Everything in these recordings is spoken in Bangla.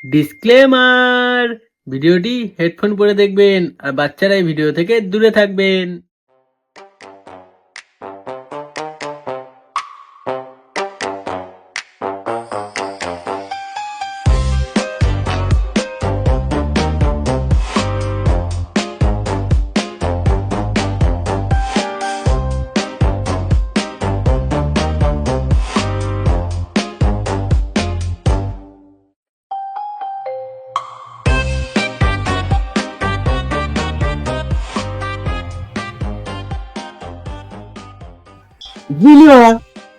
ডিসক্লেমার, ভিডিওটি হেডফোন পরে দেখবেন আর বাচ্চারা এই ভিডিও থেকে দূরে থাকবেন।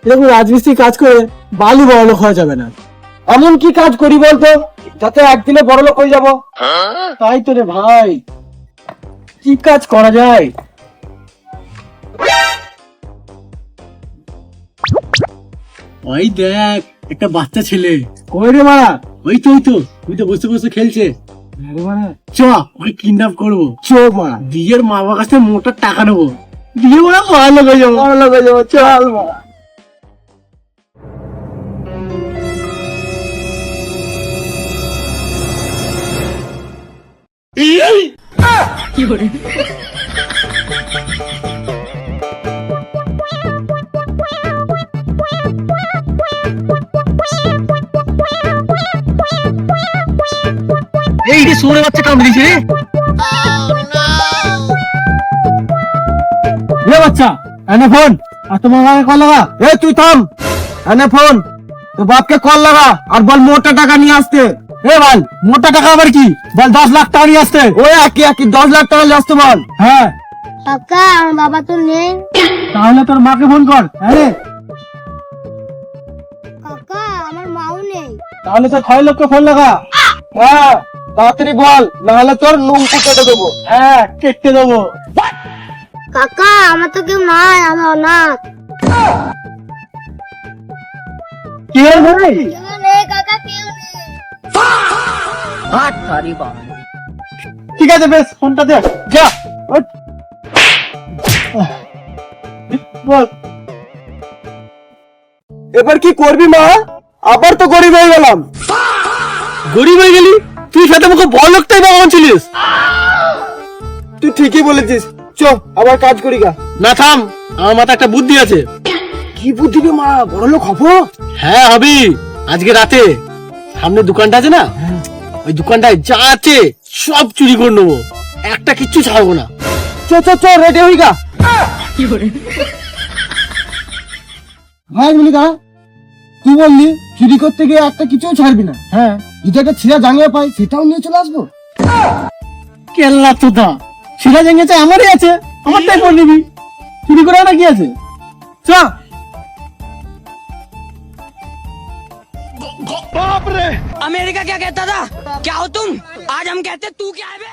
এরকম রাজমিস্ত্রি কাজ করে বালু বড়লোক হওয়া যাবে না। এমন কি কাজ করি বলতো যাতে একদিনে বড়লোক হয়ে যাব? তাই তো রে ভাই, কি কাজ করা যায়? ওই দেখ একটা বাচ্চা ছেলে। কই রে মারা? ওই তো বসে বসে খেলছে। চ ওকে কিডন্যাপ করবো। চ মারা, বিয়ের মা বাবার কাছে মোটা টাকা নেবো, দিয়ে ওরা বড়লোক হয়ে যাবো। চল মারা। এই রে সোরে বাচ্চা কামড়ে দিয়েছে রে। এ বাচ্চা, এনে ফোন আর তোমার মাকে কল লাগা। এ তুই থাম, এনে ফোন, তো বাপকে কল লাগা আর বল মোটা টাকা নিয়ে আসতে। এ বল মোটা টাকা আবার কি? বল 10 লাখ টাকা নিয়ে আসতে। ওই একই 10 লাখ টাকা নিয়ে আসতে বল। হ্যাঁ কাকা, আমার বাবা তো নেই। তাহলে তোর মাকে ফোন কর। আরে কাকা, আমার মাও নেই। তাহলে তো 6 লোককে ফোন লাগা। হ্যাঁ তাড়াতাড়ি বল, নাহলে তোর নুন কেটে দেবো। হ্যাঁ কেটে দেবো। কাকা, আমার তো কেউ নাই, আমি অনাথ। কি হল ভাই? কেউ নেই কাকা, কেউ নেই। ঠিক আছে বেশ, ফোনটা দে যা। ওঠ। বল এবার কি করবি মা? আবার তো গরিব হয়ে গেলাম। গরিব হয়ে গেলি? তুই সাথে মুখে বড় লোকটাই বাবা ছিলিস। তুই ঠিকই বলেছিস, চ আবার কাজ করি গা। না থাম, আমার মাথায় একটা বুদ্ধি আছে। কি বুদ্ধি রে মা? বড় লোক হবো? হ্যাঁ হবি। আজকে রাতে সামনে দোকানটা আছে না, ওই দোকানটায় যা আছে সব চুরি করে নেবো, একটা কিচ্ছু ছাড়বো না। চ চ চ, রেডি হই গা। ভাই মলিকা, তুই বললি চুরি করতে গিয়ে একটা কিছুও ছাড়বি না। হ্যাঁ, যদি একটা ছিঁড়া জাঙ্গিয়া পাই সেটাও নিয়ে চলে আসবো। কেল্লা তো দা, ছিঁড়া জাঙ্গিয়া চাই আমারই আছে, আমারটাই পরে নিবি। চুরি করে না কি আছে? চ। अमेरिका क्या कहता था? क्या हो तुम? आज हम कहते तू क्या है बे?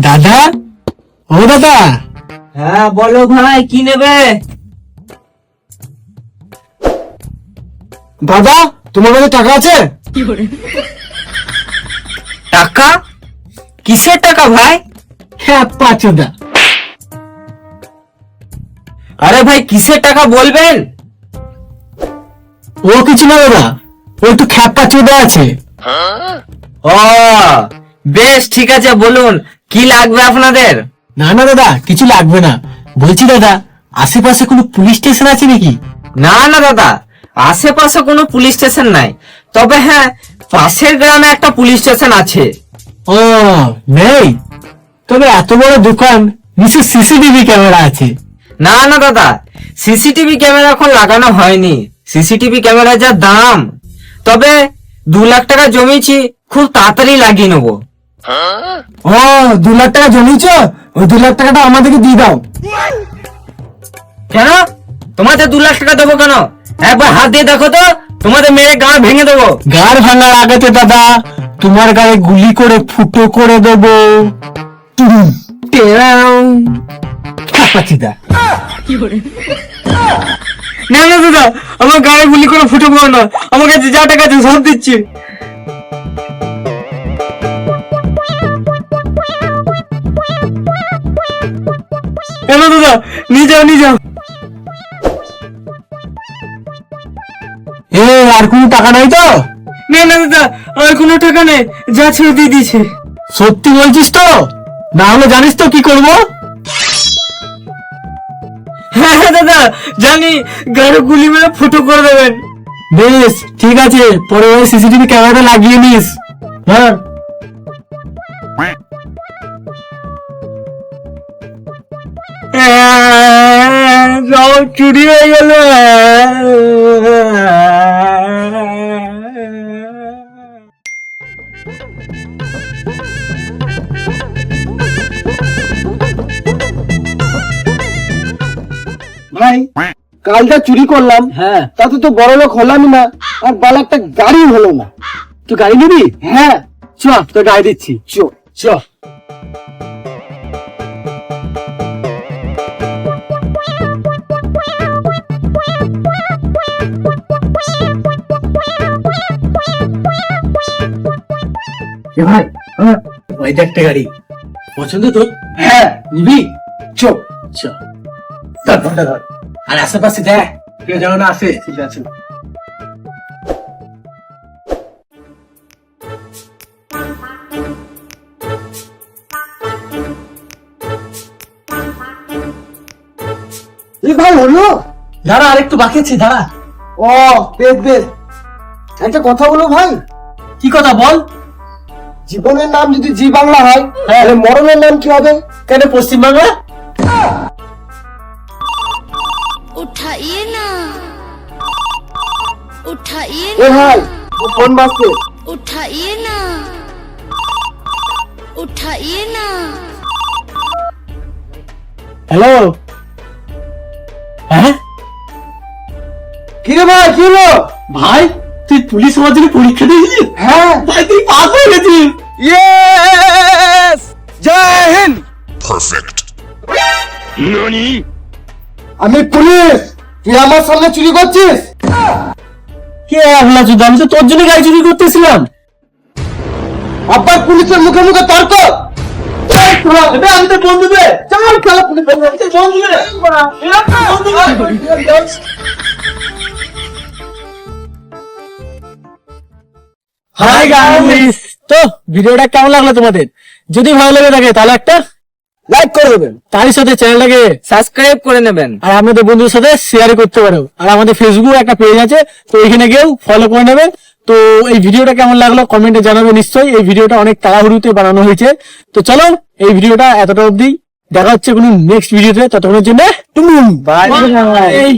দাদা, ও দাদা। হ্যাঁ বলো ভাই, কি নেবে? দাদা, তোমার কাছে টাকা আছে? টাকা? কিসের টাকা ভাই? হ্যাঁ পাঁচদা। আরে ভাই কিসের টাকা বলবেন? ও কিছু না দাদা, ওই তো খ্যাপা চোদা আছে। ও বেশ ঠিক আছে, বলুন কি লাগবে আপনাদের? না না দাদা, কিছু লাগবে না। বলছি দাদা, আশেপাশে কোনো পুলিশ স্টেশন আছে নাকি? না না দাদা, আশেপাশে কোনো পুলিশ স্টেশন নাই, তবে হ্যাঁ পাশের গ্রামে একটা পুলিশ স্টেশন আছে। ও নেই? তবে এত বড় দোকান, নিশ্চয় সিসিটিভি ক্যামেরা আছে। না না দাদা, সিসিটিভি ক্যামেরা এখন লাগানো হয়নি, সিসিটিভি ক্যামেরার যা দাম। তবে 2 লাখ টাকা জমিয়েছি, খুব তাড়াতাড়ি লাগিয়ে নেবো। ও 2 লাখ টাকা জমিয়েছ? ওই 2 লাখ টাকাটা আমাদেরকে দিয়ে দাও। কেন তোমাদের 2 লাখ টাকা দেবো কেন? একবার হাত দিয়ে দেখো তো, তোমাদের মেরে গাঁড় ভেঙে দেবো। গাড় ভাঙার আগে তো দাদা তোমার গায়ে গুলি করে ফুটো করে দেবো। না না দাদা, আমার গায়ে গুলি করে ফুটো করো না, আমার কাছে যা টাকা আছে সব দিচ্ছি। দাদা নিয়ে যাও নিয়ে যাও। আর কোনো টাকা নাই তো? না না দাদা, আর কোনো টাকা নেই, যা ছেড়ে দিয়ে দিয়েছে। সত্যি বলছিস তো? না হলে জানিস তো কি করব? হ্যাঁ হ্যাঁ দাদা জানি, গাড়ি গুলি মেরে ফুটো করে দেবেন। বেশ ঠিক আছে, পরে ওই সিসিটিভি ক্যামেরাটা লাগিয়ে নিস। হ্যাঁ সব চুরি হয়ে গেল। ভাই, কালটা চুরি করলাম, হ্যাঁ, তাতে তো বড় লোক হলামই না, আর বালা একটা গাড়ি হলো না। তুই গাড়ি নিবি? হ্যাঁ, চ তোর গাড়ি দিচ্ছি, চ চ। ভাই, ওই যে একটা গাড়ি পছন্দ তো? হ্যাঁ, নিবি? চ চ, ধর ফোনটা ধর, আর আশেপাশে দেখ কেউ যেন না আসে। ঠিক আছে। ভাই হলো, দাঁড়া আরেকটু বাকি আছে, দাঁড়া। ও বেশ বেশ, একটা কথা বলো ভাই। কি কথা বল? জীবনের নাম যদি জি বাংলা হয়, তাহলে মরণের নাম কি হবে? কেন পশ্চিম বাংলা? उठाइए ना उठाइए এ ভাই, ও ফোন বাজছে। उठाइए ना उठाइए ना। হ্যালো, হ্যাঁ কি রে ভাই, কি হলো? ভাই তুই পুলিশ হওয়ার জন্য পরীক্ষা দিয়েছিস? হ্যাঁ ভাই, তুই পাস হয়ে গেছিস। ইয়েস, জয় হিন্দ। আমি পুলিশ, তুই আমার সামনে চুরি করছিস? কে আগলা চুদ, আমি তো তোর জন্য গাড়ি চুরি করতেছিলাম। আবার পুলিশের মুখে মুখে তর্ক? আমি তো বন্ধু রে, চল খেলা পুলিশ বন্ধু রে। হাই গাইস, তো ভিডিওটা কেমন লাগলো তোমাদের? যদি ভালো লেগে থাকে তাহলে একটা লাইক করে দেবেন, তারই সাথে চ্যানেলটাকে সাবস্ক্রাইব করে নেবেন, আর আমাদের বন্ধুদের সাথে শেয়ার করতে পারো। আর আমাদের ফেসবুক একটা পেজ আছে, তো এখানে গিয়েও ফলো করে নেবেন। তো এই ভিডিওটা কেমন লাগলো কমেন্টে জানাবে নিশ্চয়ই। এই ভিডিওটা অনেক তাড়াহুড়োতে বানানো হয়েছে। তো চলো, এই ভিডিওটা এতটা অবধি, দেখা হচ্ছে কোনো নেক্সট ভিডিওতে। ততক্ষণের জন্য বাই। বাই।